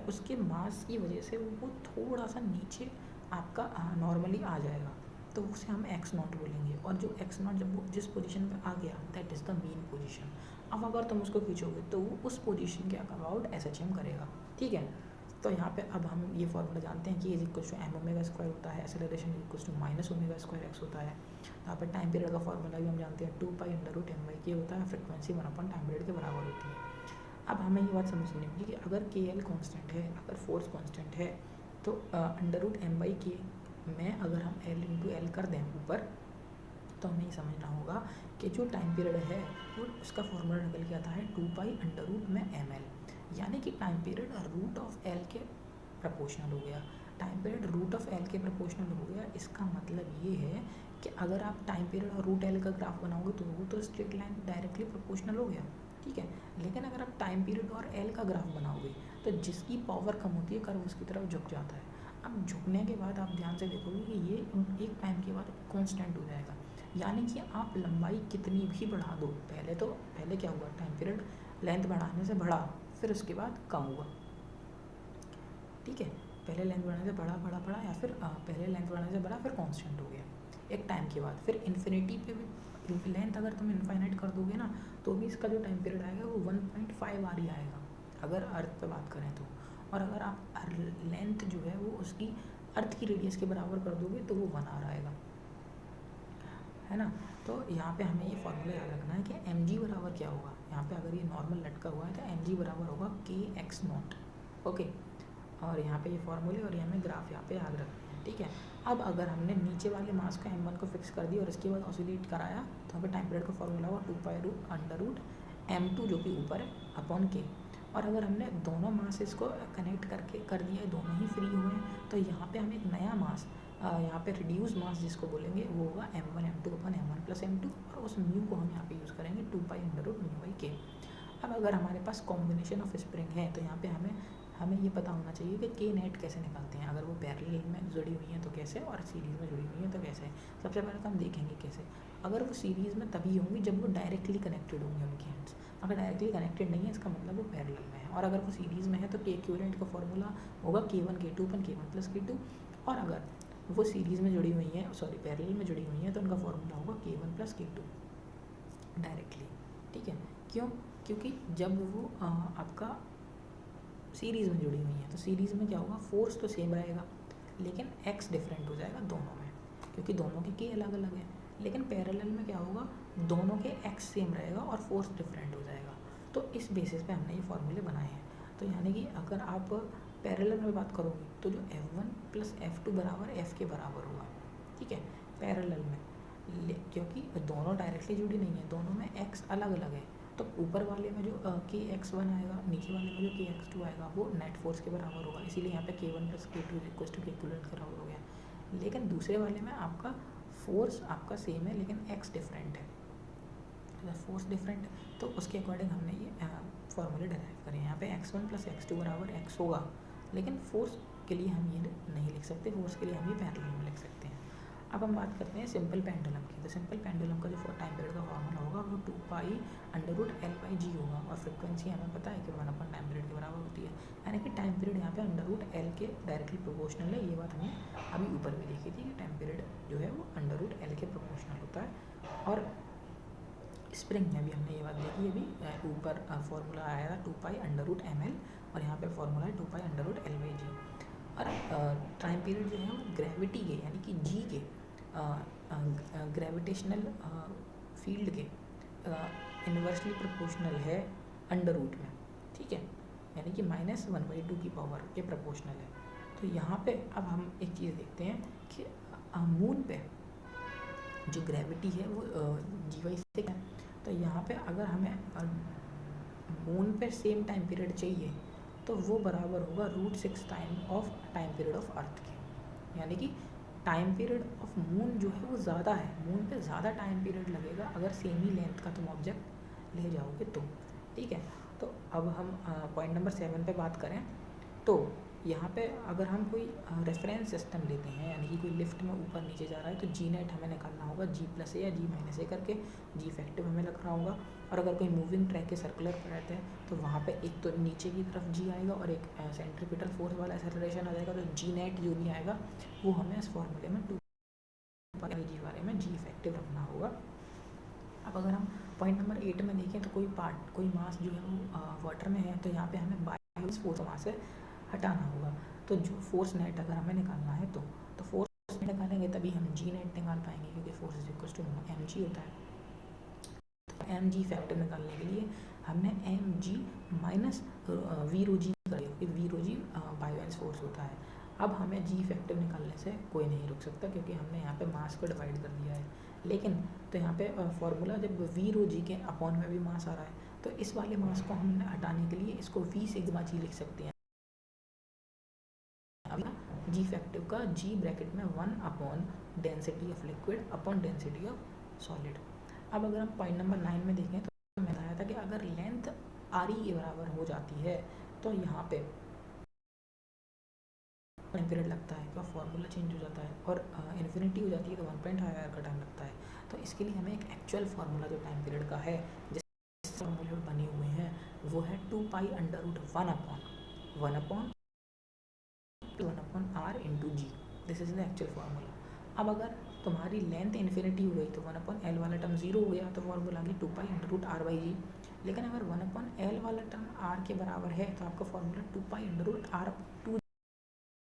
उसके मास की वजह से वो थोड़ा सा नीचे आपका नॉर्मली आ जाएगा, तो उसे हम एक्स नॉट बोलेंगे। और जो एक्स नॉट जब वो जिस पोजीशन पे आ गया, that is the main position. अब अगर तुम उसको खींचोगे तो वो उस पोजीशन के अबाउट एस एच एम करेगा, ठीक है। तो यहाँ पे अब हम ये फॉर्मूला जानते हैं कि is equal to M omega square होता है, acceleration is equal to minus omega square X होता है। यहाँ पे टाइम पीरियड का फॉर्मूला भी हम जानते हैं, 2 pi under root M by K होता है, फ्रिक्वेंसी 1/टाइम पीरियड के बराबर होती है। अब हमें ये बात समझनी होगी कि अगर के एल कॉन्स्टेंट है, अगर फोर्स कॉन्स्टेंट है, तो अंडर रूट एम वाई के में अगर हम एल इंटू एल कर दें ऊपर, तो हमें ये समझना होगा कि जो टाइम पीरियड है वो उसका फॉर्मूला निकल के आता है 2 पाई अंडर रूट में एम एल, यानी कि time period root of L के प्रोपोर्शनल हो गया। Time period root of L के प्रोपोर्शनल हो गया, इसका मतलब ये है कि अगर आप टाइम पीरियड और रूट एल का ग्राफ बनाओगे तो वो तो स्ट्रेट लाइन डायरेक्टली प्रोपोर्शनल हो गया, ठीक है। लेकिन अगर आप टाइम पीरियड और एल का ग्राफ बनाओगे तो जिसकी पावर कम होती है कर्व उसकी तरफ झुक जाता है। अब झुकने के बाद आप ध्यान से देखोगे कि ये एक टाइम के बाद कांस्टेंट हो जाएगा, यानी कि आप लंबाई कितनी भी बढ़ा दो, पहले क्या हुआ, टाइम पीरियड लेंथ बढ़ाने से बढ़ा, फिर उसके बाद कम हुआ, ठीक है। पहले लेंथ बढ़ाने से बढ़ा या फिर पहले लेंथ बढ़ाने से बढ़ा फिर कांस्टेंट हो गया एक टाइम के बाद। फिर इन्फिनिटी पे भी लेंथ अगर तुम इनफाइनाइट कर दोगे ना, तो भी इसका जो टाइम पीरियड आएगा वो 1.5 आर ही आएगा अगर अर्थ पे बात करें तो। और अगर आप लेंथ जो है वो उसकी अर्थ की रेडियस के बराबर कर दोगे तो वो 1 आर आएगा, है ना। तो यहाँ पे हमें ये फॉर्मूला याद रखना है कि एम जी बराबर क्या होगा। यहाँ पे अगर ये नॉर्मल लटका हुआ है तो एम जी बराबर होगा के एक्स नॉट, ओके। और यहाँ पे ये फॉर्मूले और ये हमें ग्राफ यहाँ पे याद रखना है, ठीक है। अब अगर हमने नीचे वाले मास का m1 को फिक्स कर दिया और इसके बाद ऑसिलेट कराया, तो यहाँ पे टाइम पीरियड का फॉर्मूला हुआ 2 पाई अंडर रूट m2 जो कि ऊपर है अपॉन के। और अगर हमने दोनों मासेस को कनेक्ट करके कर दिया, दोनों ही फ्री हुए हैं, तो यहाँ पे हम एक नया मास यहाँ पे रिड्यूस मास जिसको बोलेंगे वो होगा m1 m2 अपन m1 प्लस m2, और उस म्यू को हम यहाँ पे यूज़ करेंगे 2 pi under root mu by K. अब अगर हमारे पास कॉम्बिनेशन ऑफ स्प्रिंग है तो यहाँ पे हमें ये पता होना चाहिए कि के नेट कैसे निकालते हैं, अगर वो पैरेलल में जुड़ी हुई हैं तो कैसे, और सीरीज़ में जुड़ी हुई हैं तो कैसे। सबसे पहले तो हम देखेंगे कैसे, अगर वो सीरीज़ में तभी होंगी जब वो डायरेक्टली कनेक्टेड होंगे उनकी हैंड्स। अगर डायरेक्टली कनेक्टेड नहीं है इसका मतलब वो पैरेलल में है, और अगर वो सीरीज़ में है तो के इक्विवेलेंट का फॉर्मूला होगा K1 K2 अपन K1 प्लस K2, और अगर वो सीरीज़ में जुड़ी हुई हैं, पैरेलल में जुड़ी हुई हैं, तो उनका फॉर्मूला होगा K1 प्लस K2 डायरेक्टली, ठीक है। क्यों? क्योंकि जब वो आपका सीरीज़ में जुड़ी हुई है तो सीरीज़ में क्या होगा, फोर्स तो सेम रहेगा लेकिन एक्स डिफरेंट हो जाएगा दोनों में, क्योंकि दोनों के अलग अलग हैं। लेकिन पैरेलल में क्या होगा, दोनों के एक्स सेम रहेगा और फोर्स डिफरेंट हो जाएगा। तो इस बेसिस पे हमने ये फॉर्मूले बनाए हैं। तो यानी कि अगर आप पैरेलल में बात करोगे तो जो F1 प्लस F2 बराबर F के बराबर होगा, ठीक है, पैरेलल में, क्योंकि दोनों डायरेक्टली जुड़ी नहीं है, दोनों में एक्स अलग अलग है। तो ऊपर वाले में जो KX1 आएगा, नीचे वाले में जो KX2 आएगा वो नेट फोर्स के बराबर होगा, इसीलिए यहाँ पे K1 plus K2 equal to K equivalent के बराबर हो गया। लेकिन दूसरे वाले में आपका फोर्स आपका सेम है लेकिन एक्स डिफरेंट है, तो फोर्स डिफरेंट है, तो उसके अकॉर्डिंग हमने ये फॉर्मूले डिराइव करें। यहाँ पे x1 प्लस x2 बराबर x होगा, लेकिन फोर्स के लिए हम ये नहीं लिख सकते, फोर्स के लिए हम ये पैरेलल में लिख सकते हैं। अब हम बात करते हैं सिंपल पेंडुलम की। तो सिंपल पेंडुलम का जो टाइम पीरियड का फॉर्मूला होगा वो 2π√L/g होगा, और फ्रिक्वेंसी हमें पता है कि 1/टाइम पीरियड के बराबर होती है, यानी कि टाइम पीरियड यहाँ पे √L के डायरेक्टली प्रोपोर्शनल है। ये बात हमने अभी ऊपर भी देखी थी कि टाइम पीरियड जो है वो √L के प्रोपोर्शनल होता है। और स्प्रिंग में भी हमने ये बात देखी, अभी ऊपर फॉर्मूला आया था 2π√ml, और यहाँ पे फॉर्मूला है 2π√L/g। और टाइम पीरियड जो है वो ग्रेविटी के यानी कि जी के ग्रेविटेशनल फील्ड के इन्वर्सली प्रोपोर्शनल है अंडर रूट में, ठीक है, यानी कि -1/2 की पावर के प्रोपोर्शनल है। तो यहाँ पे अब हम एक चीज़ देखते हैं कि मून पे जो ग्रेविटी है वो g/6 है। तो यहाँ पे अगर हमें मून पे सेम टाइम पीरियड चाहिए तो वो बराबर होगा √6 time of time period of earth के, यानी कि टाइम पीरियड ऑफ मून जो है वो ज़्यादा है, मून पे ज़्यादा टाइम पीरियड लगेगा अगर सेम ही लेंथ का तुम ऑब्जेक्ट ले जाओगे तो, ठीक है। तो अब हम पॉइंट नंबर 7 पे बात करें तो यहाँ पे अगर हम कोई रेफरेंस सिस्टम लेते हैं, यानी कि कोई लिफ्ट में ऊपर नीचे जा रहा है, तो जी नेट हमें निकालना होगा g+a या g-a करके, जी इफेक्टिव हमें रखना होगा। और अगर कोई मूविंग ट्रैक के सर्कुलर पर रहते हैं तो वहाँ पे एक तो नीचे की तरफ जी आएगा और एक सेंट्रीपिटल फोर्स वाला एक्सेलरेशन आ जाएगा, तो जी नेट जो भी आएगा वो हमें इस फॉर्मूले में 2π/g बारे में जी इफेक्टिव रखना होगा। अब अगर हम पॉइंट नंबर 8 में देखें तो कोई मास जो है वो वाटर में है, तो यहाँ पे हमें बायोस फोर्स वहाँ से हटाना होगा। तो जो फोर्स नेट अगर हमें निकालना है तो फोर्स नेट निकालेंगे तभी हम जी नेट निकाल पाएंगे, क्योंकि force is equal to mg होता है। तो mg इफेक्टिव निकालने के लिए हमने mg माइनस v/g कर दिया, क्योंकि v/g बायोस फोर्स होता है। अब हमें जी इफेक्टिव निकालने से कोई नहीं रुक सकता, क्योंकि हमने यहाँ पे मास को डिवाइड कर दिया है। लेकिन तो यहाँ पे फॉर्मूला जब v/g के अपॉन में भी मास आ रहा है, तो इस वाले मास को हमने हटाने के लिए इसको v∑g लिख सकते हैं। जी इफेक्टिव का जी ब्रैकेट में 1 density of liquid upon density of solid. अब अगर हम पॉइंट नंबर 9 में देखें तो मैंने बताया था कि अगर लेंथ RE के बराबर हो जाती है तो यहाँ पे टाइम पीरियड लगता है, तो फॉर्मूला चेंज हो जाता है, और इन्फिनिटी हो जाती है तो 1.5 आवर का टाइम लगता है। तो इसके लिए हमें एक एक्चुअल फार्मूला जो टाइम पीरियड का है जिस फॉर्मूले बने हुए हैं वो है 2π√1/1/r into G. This is the actual formula. अब अगर तुम्हारी लेंथ इन्फिनिटी हो गई तो 1/L वाला टर्म 0 हो गया, तो फॉर्मूला आ गया 2π√r/g। लेकिन अगर 1/L वाला टर्म r के बराबर है तो आपका फॉर्मूला 2π√r/2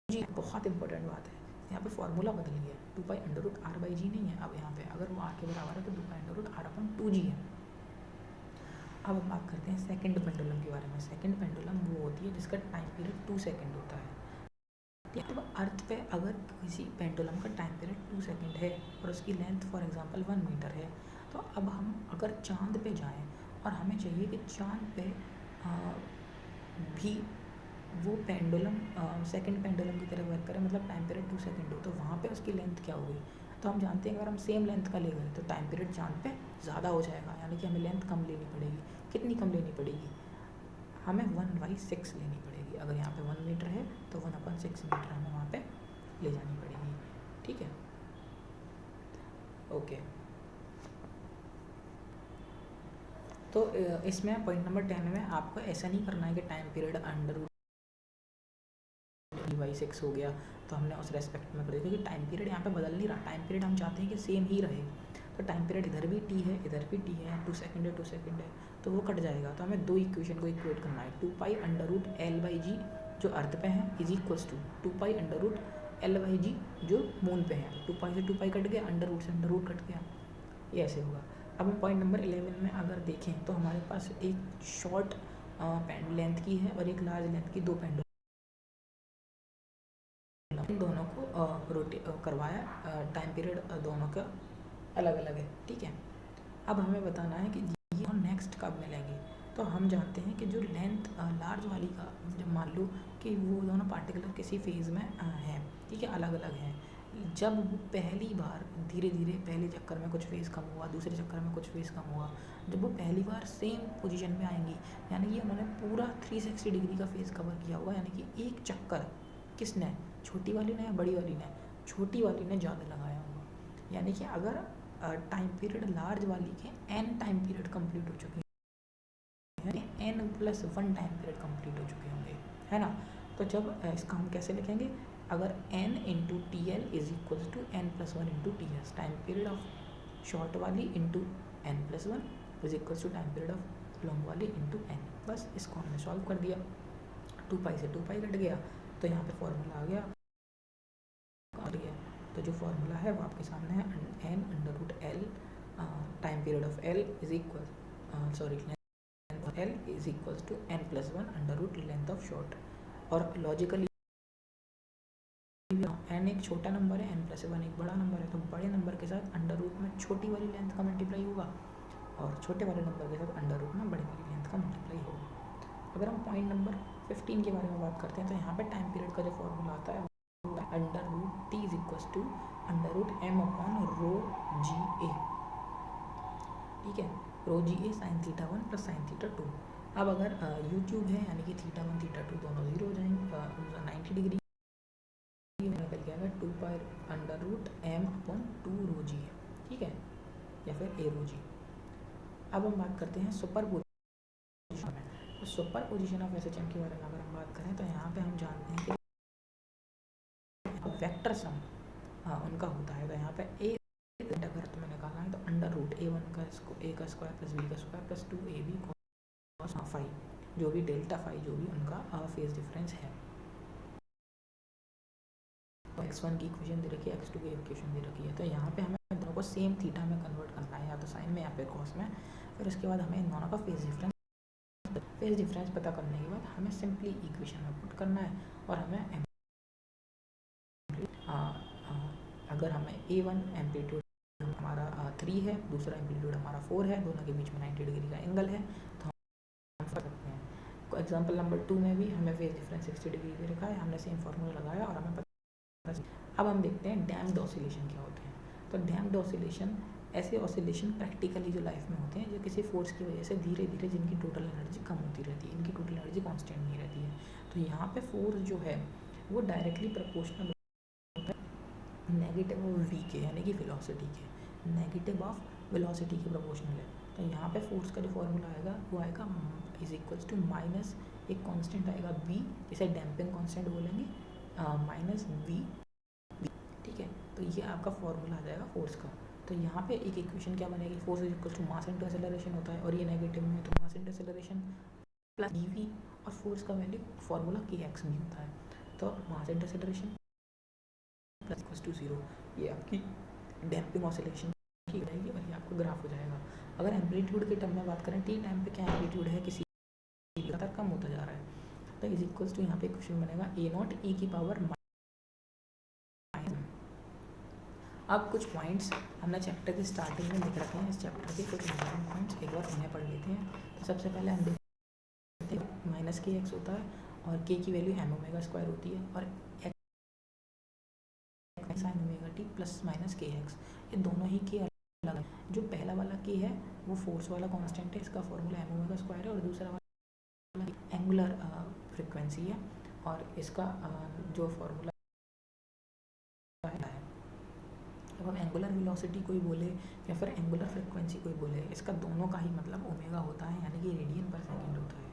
जी। बहुत इंपॉर्टेंट बात है, यहाँ पे फॉर्मूला बदल गया, 2π√r/g नहीं है अब यहाँ पे, अगर वो r के बराबर है तो 2π√r/2g है। अब हम बात करते हैं सेकंड पेंडुलम के बारे में। सेकंड पेंडुलम वो होती है जिसका टाइम पीरियड 2 सेकंड होता है। तो अर्थ पे अगर किसी पेंडुलम का टाइम पीरियड 2 सेकंड है और उसकी लेंथ फॉर एग्जांपल 1 मीटर है, तो अब हम अगर चांद पे जाएं और हमें चाहिए कि चांद पे भी वो पेंडुलम सेकंड पेंडुलम की तरह वर्क करे, मतलब टाइम पीरियड 2 सेकंड हो, तो वहाँ पे उसकी लेंथ क्या होगी। तो हम जानते हैं अगर हम सेम लेंथ का ले गए तो टाइम पीरियड चांद पे ज़्यादा हो जाएगा, यानी कि हमें लेंथ कम लेनी पड़ेगी। कितनी कम लेनी पड़ेगी, हमें 1/6 लेनी पड़ेगी। अगर यहाँ पे 1 मीटर है तो 1/6 मीटर हमें वहाँ पे ले जानी पड़ेगी, ठीक है, ओके। तो इसमें पॉइंट नंबर 10 में आपको ऐसा नहीं करना है कि टाइम पीरियड √6 हो गया तो हमने उस रेस्पेक्ट में कर दिया, क्योंकि टाइम पीरियड यहाँ पे बदल नहीं रहा। टाइम पीरियड हम चाहते हैं कि सेम ही रहे, तो टाइम पीरियड इधर भी t है इधर भी t है, 2 सेकंड है 2 सेकंड है, तो वो कट जाएगा। तो हमें दो इक्वेशन को इक्वेट करना है, 2π√L/g जो अर्थ पे है इज इक्वल्स टू 2π√L/g जो मून पे है। 2π से 2π कट गया, अंडर रूट से अंडर रूट कट गया, ये ऐसे होगा। अब हम पॉइंट नंबर 11 में अगर देखें तो हमारे पास एक शॉर्ट लेंथ की है और एक लार्ज लेंथ की दो पेंडुलम, इन दोनों को रोटेट करवाया, टाइम पीरियड दोनों का अलग अलग है, ठीक है। अब हमें बताना है कि ये नेक्स्ट कब मिलेंगे। तो हम जानते हैं कि जो लेंथ लार्ज वाली का, जब मान लो कि वो दोनों पार्टिकुलर किसी फेज़ में हैं, ठीक है, अलग अलग हैं, जब वो पहली बार धीरे धीरे पहले चक्कर में कुछ फेज़ कम हुआ, दूसरे चक्कर में कुछ फेज़ कम हुआ, जब वो पहली बार सेम पोजीशन में आएंगी, यानी कि उन्होंने पूरा 360 डिग्री का फेज़ कवर किया हुआ, यानी कि एक चक्कर किसने, छोटी वाली ने या बड़ी वाली ने, छोटी वाली ने ज़्यादा लगाया होगा, यानी कि अगर टाइम पीरियड लार्ज वाली के n टाइम पीरियड कंप्लीट हो चुके हैं, n+1 टाइम पीरियड कंप्लीट हो चुके होंगे, है ना। तो जब इसका हम कैसे लिखेंगे, अगर n into t l is equal to n+1 into t s, time period of short वाली into n+1 is equal to time period of long वाली इंटू n। बस इसको हमने सॉल्व कर दिया, 2 पाई से 2 पाई कट गया, तो यहाँ पे फॉर्मूला आ गया। तो जो फॉर्मूला है वो आपके सामने है, n under root L time period of l is equal sorry l is equal to n+1 under root length of short. और लॉजिकली n एक छोटा नंबर है, n+1 एक बड़ा नंबर है, तो बड़े नंबर के साथ अंडर रूट में छोटी वाली लेंथ का मल्टीप्लाई होगा और छोटे वाले नंबर के साथ अंडर रूट में बड़ी वाली लेंथ का मल्टीप्लाई होगा। अगर हम पॉइंट नंबर 15 के बारे में बात करते हैं, तो यहाँ पे टाइम पीरियड का जो फॉर्मूला आता है under root t is equal to under root M upon rho जी ए, ठीक है, rho ji a sine theta 1 plus sine theta 2। अब अगर यूट्यूब है यानी कि थीटा 1 थीटा 2 दोनों जीरो हो जाएंगे, 90 डिग्री निकल के आएगा 2 pi under root M upon 2 rho जी ए, ठीक है, या फिर ए रो जी। अब हम बात करते हैं सुपर पोजिशन में। तो सुपर पोजिशन ऑफ एसएचएम के बारे में अगर हम बात करें, तो यहाँ पे हम जानते हैं कि वेक्टर सम उनका होता है। तो यहाँ पे ए अगर तुम्हें निकालना है तो अंडर रूट a1 का स्क्वायर प्लस b का square plus 2ab cos phi, जो भी डेल्टा फाई जो भी उनका फेज डिफरेंस है। तो x1 की इक्वेशन दे रखी है, x2 की इक्वेशन दे रखी है। तो यहाँ पे हमें दोनों को सेम थीटा में कन्वर्ट करना है, या तो साइन में या फिर कॉस में। फिर उसके बाद हमें इन दोनों का फेज डिफरेंस पता करने के बाद हमें सिंपली इक्वेशन में पुट करना है, और हमें अगर हमें a1 एम्पलीट्यूड हमारा 3 है, दूसरा एम्पलीट्यूड हमारा 4 है, दोनों के बीच में 90 डिग्री का एंगल है, तो हम कर सकते हैं। एग्जाम्पल नंबर 2 में भी हमें फेज डिफरेंस 60 डिग्री दे रखा है, हमने सेम फार्मूला लगाया और हमें पता। अब हम देखते हैं डैम्प्ड ऑसिलेशन क्या होते हैं। तो डैम्प्ड ऑसिलेशन ऐसे ऑसिलेशन प्रैक्टिकली जो लाइफ में होते हैं, जो किसी फोर्स की वजह से धीरे धीरे जिनकी टोटल एनर्जी कम होती रहती है, इनकी टोटल एनर्जी कांस्टेंट नहीं रहती है। तो यहाँ पे फोर्स जो है वो directly proportional negative of V के, यानी कि वेलोसिटी के, नेगेटिव ऑफ वेलोसिटी के प्रोपोर्शनल है। तो यहाँ पे फोर्स का जो फॉर्मूला आएगा वो आएगा इज इक्वल्स टू माइनस एक कांस्टेंट आएगा v, जिसे डैम्पिंग कांस्टेंट बोलेंगे, माइनस v, ठीक है। तो ये आपका फॉर्मूला आ जाएगा फोर्स का। तो यहाँ पे एक इक्वेशन क्या बनेगी, force is equal to mass into acceleration होता है, और ये नेगेटिव में है तो mass into acceleration plus dv, और फोर्स का वैल्यू फॉर्मूला kx भी होता है। तो mass into acceleration plus equals to 0, ये आपकी डैम्पिंग ऑसिलेशन की रहेगी और ये आपका ग्राफ हो जाएगा। अगर एम्पलीट्यूड के टर्म में बात करें, टी टाइम पे क्या एम्पलीट्यूड है, किसी लगातार कम होता जा रहा है, तो इज इक्वल्स टू यहाँ पे क्वेश्चन बनेगा a0 e की पावर। अब कुछ पॉइंट्स हमने चैप्टर की स्टार्टिंग में लिख रखे हैं, इस चैप्टर के कुछ इंपॉर्टेंट पॉइंट्स एक बार उन्हें पढ़ लेते हैं। तो सबसे पहले हम देखते हैं माइनस के एक्स होता है और के की वैल्यू एम ओमेगा स्क्वायर होती है, और sign omega T plus minus के एक्स, ये दोनों ही के अलग है। जो पहला वाला के है वो फोर्स वाला कांस्टेंट है, इसका फॉर्मूला एम ओमेगा स्क्वायर है, और दूसरा वाला एंगुलर फ्रिक्वेंसी है, और इसका जो फॉर्मूला है, अब हम एंगुलर वेलोसिटी कोई बोले या फिर एंगुलर फ्रिक्वेंसी कोई बोले, इसका दोनों का ही मतलब ओमेगा होता है, यानी कि रेडियन पर सेकेंड होता है।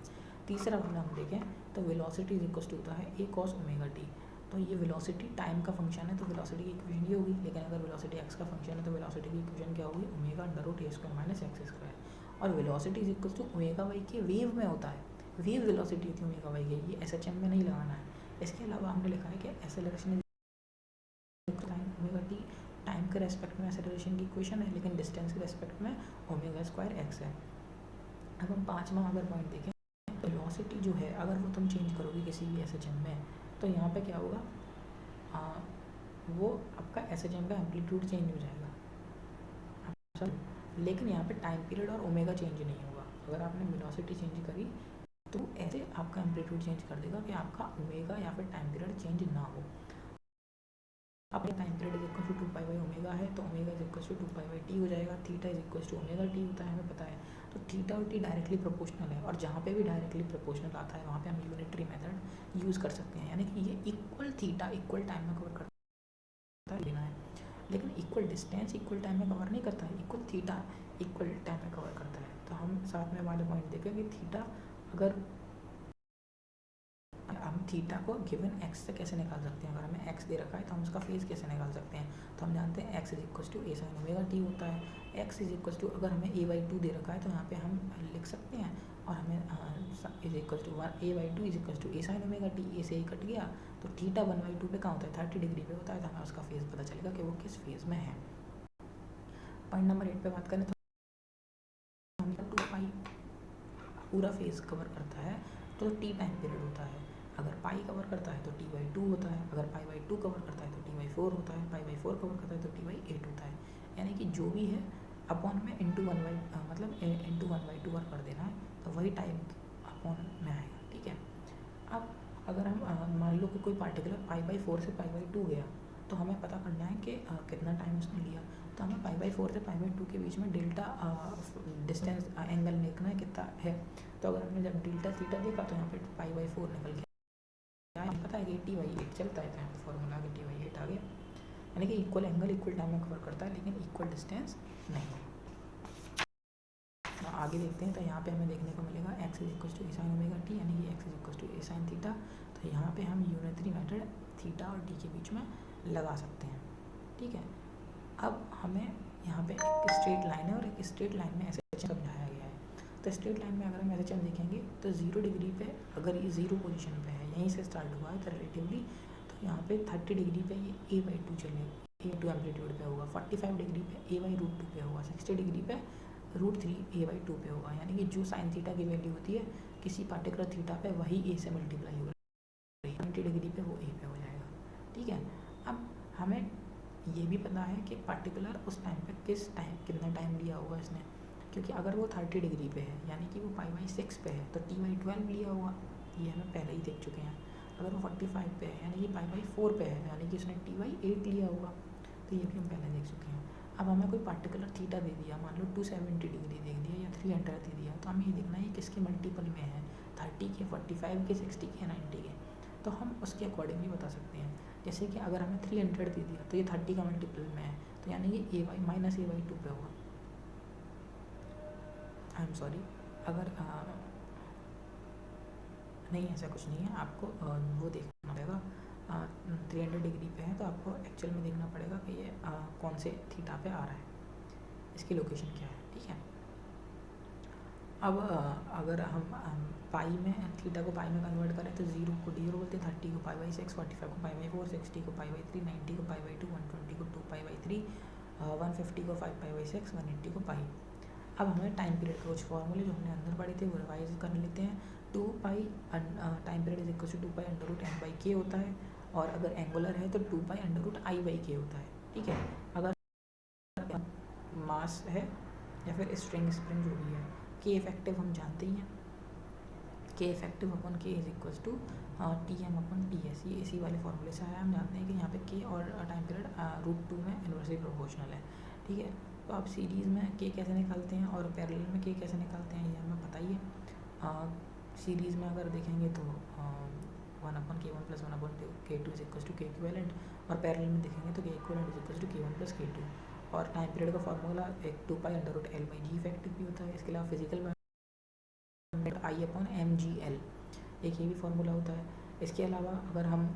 तीसरा वाला हम देखें तो वेलोसिटी इज इक्वल टू होता है ए कॉस ओमेगा टी। तो ये वेलोसिटी टाइम का फंक्शन है, तो वेलोसिटी की इक्वेशन ये होगी, लेकिन अगर वेलोसिटी एक्स का फंक्शन है तो वेलोसिटी की इक्वेशन क्या होगी, ओमेगा अंडर रूट ए स्क्वायर माइनस एक्स स्क्वायर। और velocity is equal to omega Y के वेव में होता है, वेव वेलोसिटी होती है ओमेगा वाई के, ये एसएचएम में नहीं लगाना है। इसके अलावा हमने लिखा है कि एक्सेलरेशन ओमेगा टी, टाइम के रेस्पेक्ट में एक्सेलरेशन की इक्वेशन है, लेकिन डिस्टेंस के रेस्पेक्ट में ओमेगा स्क्वायर एक्स है। अब हम पाँचवा अगर पॉइंट देखें, तो वेलोसिटी जो है अगर वो तुम चेंज करोगे किसी भी एसएचएम में, तो यहाँ पे क्या होगा, वो आपका एसएचएम का एम्पलीट्यूड चेंज हो जाएगा, लेकिन यहाँ पे टाइम पीरियड और ओमेगा चेंज नहीं होगा। अगर आपने वेलोसिटी चेंज करी तो ऐसे आपका एम्पलीट्यूड चेंज कर देगा कि आपका ओमेगा या फिर टाइम पीरियड चेंज ना हो। अब time period is equal to 2 pi by omega है, तो omega is equal to 2 pi by T हो जाएगा। Theta is equal to omega T होता है, हमें पता है। तो थीटा और टी डायरेक्टली प्रोपोर्शनल है, और जहाँ पे भी डायरेक्टली प्रोपोर्शनल आता है वहाँ पे हम यूनिटरी मेथड यूज़ कर सकते हैं, यानी कि ये इक्वल थीटा इक्वल टाइम में कवर करता है, लेना है। लेकिन इक्वल डिस्टेंस इक्वल टाइम में कवर नहीं करता है, इक्वल थीटा इक्वल टाइम में कवर करता है। तो हम साथ में वाले पॉइंट देखेंगे थीटा, अगर हम थीटा को गिवन एक्स से कैसे निकाल सकते हैं, अगर हमें एक्स दे रखा है तो हम उसका फेज कैसे निकाल सकते हैं। तो हम जानते हैं X is equal to A sine omega T होता है। एक्स इज इक्वल टू, अगर हमें ए बाई टू दे रखा है तो यहाँ पे हम लिख सकते हैं, और हमें is equal to one a by two is equal to A sine omega t, a से ही कट गया तो थीटा 1/2 पे कहाँ होता है, 30 डिग्री पे होता है। तो हमें उसका फेज पता चलेगा कि वो किस फेज में है। पॉइंट नंबर 8 पे बात करें तो हम 2 पाई पूरा फेज कवर करता है तो टी टाइम पीरियड होता है। अगर पाई कवर करता है तो टी बाई 2 होता है, अगर पाई बाई 2 कवर करता है तो टी बाई 4 होता है, पाई बाई 4 कवर करता है तो टी बाई 8 होता है। यानी कि जो भी है अपॉन में इंटू 1/, मतलब इंटू 1/2 कर देना है, तो वही टाइम अपॉन में आएगा। ठीक है, अब अगर हम मान लो कि कोई पार्टिकुलर पाई बाई 4 से पाई बाई 2 गया, तो हमें पता करना है कि कितना टाइम उसने लिया। तो हमें पाई बाई 4 से पाई बाई 2 के बीच में डेल्टा डिस्टेंस एंगल देखना है कितना है। तो अगर हमने जब डेल्टा थीटा देखा तो यहाँ पे पाई बाई 4 निकल गया, पता है कि टी बाई 8 चलता है, तो यहाँ पे फॉर्मूला कि टी बाई 8 आ गया। यानी कि इक्वल एंगल इक्वल टाइम में कवर करता है, लेकिन इक्वल डिस्टेंस नहीं। आगे देखते हैं, तो यहाँ पे हमें देखने को मिलेगा X is equal to A sine omega T, यानी कि X is equal to A sine theta. तो यहाँ पे हम यूनिटरी मेथड थीटा और टी के बीच में लगा सकते हैं। ठीक है, अब हमें यहाँ पे एक स्ट्रेट लाइन है और एक स्ट्रेट लाइन में ऐसे समझाया गया है। तो स्ट्रेट लाइन में अगर हम ऐसे देखेंगे तो 0 डिग्री पे, अगर ये 0 पोजीशन पे है, यहीं से स्टार्ट हुआ है तो रिलेटिवली, तो यहाँ पे 30 डिग्री पे ये ए बाई 2 चलेगा, ए 2 एम्पलीट्यूड पे होगा, 45 डिग्री पे ए बाई रूट 2 पे होगा, 60 डिग्री पे √3 ए बाई 2 पे होगा। यानी कि जो साइन थीटा की वैल्यू होती है किसी पार्टिकुलर थीटा पे, वही ए से मल्टीप्लाई होगा, 90 डिग्री पे वो ए पे हो जाएगा। ठीक है, अब हमें ये भी पता है कि पार्टिकुलर उस टाइम पे कितना टाइम लिया होगा इसने, क्योंकि अगर वो 30 डिग्री पे है यानी कि वो पाई बाई 6 पे है तो टी बाई 12 लिया होगा, ये हमें पहले ही देख चुके हैं। अगर वो 45 पे है यानी कि पाई बाई 4 पे है, यानी कि उसने टी बाई 8 लिया होगा, तो ये भी हम पहले देख चुके हैं। अब हमें कोई पार्टिकुलर थीटा दे दिया, मान लो 270 डिग्री दे दिया या 300 दे दिया, तो हमें ये देखना है ये किसके मल्टीपल में है, 30 के, 45 के, 60 के, 90 के। तो हम उसके अकॉर्डिंगली बता सकते हैं। जैसे कि अगर हमें 300 दे दिया तो ये 30 का मल्टीपल में है, तो यानी कि ए बाई माइनस ए बाई 2 पे होगा। आई एम सॉरी, अगर नहीं ऐसा कुछ नहीं है, आपको वो देखना पड़ेगा, 300 डिग्री पे है तो आपको एक्चुअल में देखना पड़ेगा कि ये कौन से थीटा पे आ रहा है, इसकी लोकेशन क्या है। ठीक है, अब अगर हम पाई में थीटा को पाई में कन्वर्ट करें तो 0 को डी बोलते हैं, 30 को पाई बाई 6, 45 को पाई बाई 4, 60 को पाई बाई 3, 90 को पाई बाई 2, 120 को 2 पाई बाई 3, 150 को 5 पाई बाई 6, 180 को पाई। अब हमें टाइम पीरियड के कुछ फॉर्मूले जो हमने अंदर पढ़े थे वो रिवाइज कर लेते हैं। 2 pi time period is equal to 2 pi under root M by k होता है, और अगर एंगुलर है तो 2 pi under root I by k होता है। ठीक है, अगर मास है या फिर स्ट्रिंग जो भी है, के इफेक्टिव हम जानते ही हैं, के effective upon K is equal to T M upon T S, ये इसी वाले फॉर्मूले से आया। हम जानते हैं कि यहाँ पे के और टाइम पीरियड √2 में इन्वर्सली प्रोपोर्शनल है। ठीक है, तो आप सीरीज़ में के कैसे निकालते हैं और पैरेलल में के कैसे निकालते हैं ये हमें पता ही है। सीरीज़ में अगर देखेंगे तो 1/k1 + 1/k2 is equal to K equivalent, और पैरेलल में देखेंगे तो के equivalent is equal to k1 + k2। और टाइम पीरियड का फार्मूला एक 2 pi under root L by g effective भी होता है। इसके अलावा फिजिकल I/mgl एक ये भी फार्मूला होता है। इसके अलावा अगर हम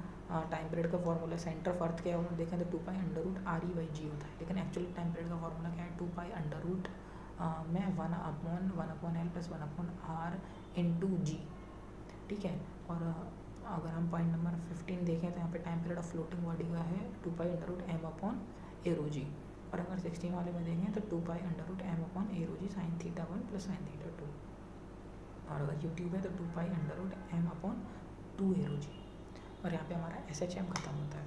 टाइम पीरियड का फार्मूला सेंटर ऑफ अर्थ क्या होगा देखें तो 2 pi under root RE by g होता है, लेकिन एक्चुअली टाइम पीरियड का फार्मूला क्या है, 2 पाई अंडर रूट में 1/1/L + 1/R इंटू जी। ठीक है, और अगर हम पॉइंट नंबर 15 देखें तो यहाँ पे time period of floating body का है 2 पाई अंडर रूट m/A/ρg, और अगर 16 वाले में देखें तो 2 pi under root m/A/ρg sin θ1 + sin θ2, और अगर यूट्यूब है तो 2 पाई अंडर रूट m/2A/ρg। और यहाँ पे हमारा SHM खत्म होता है।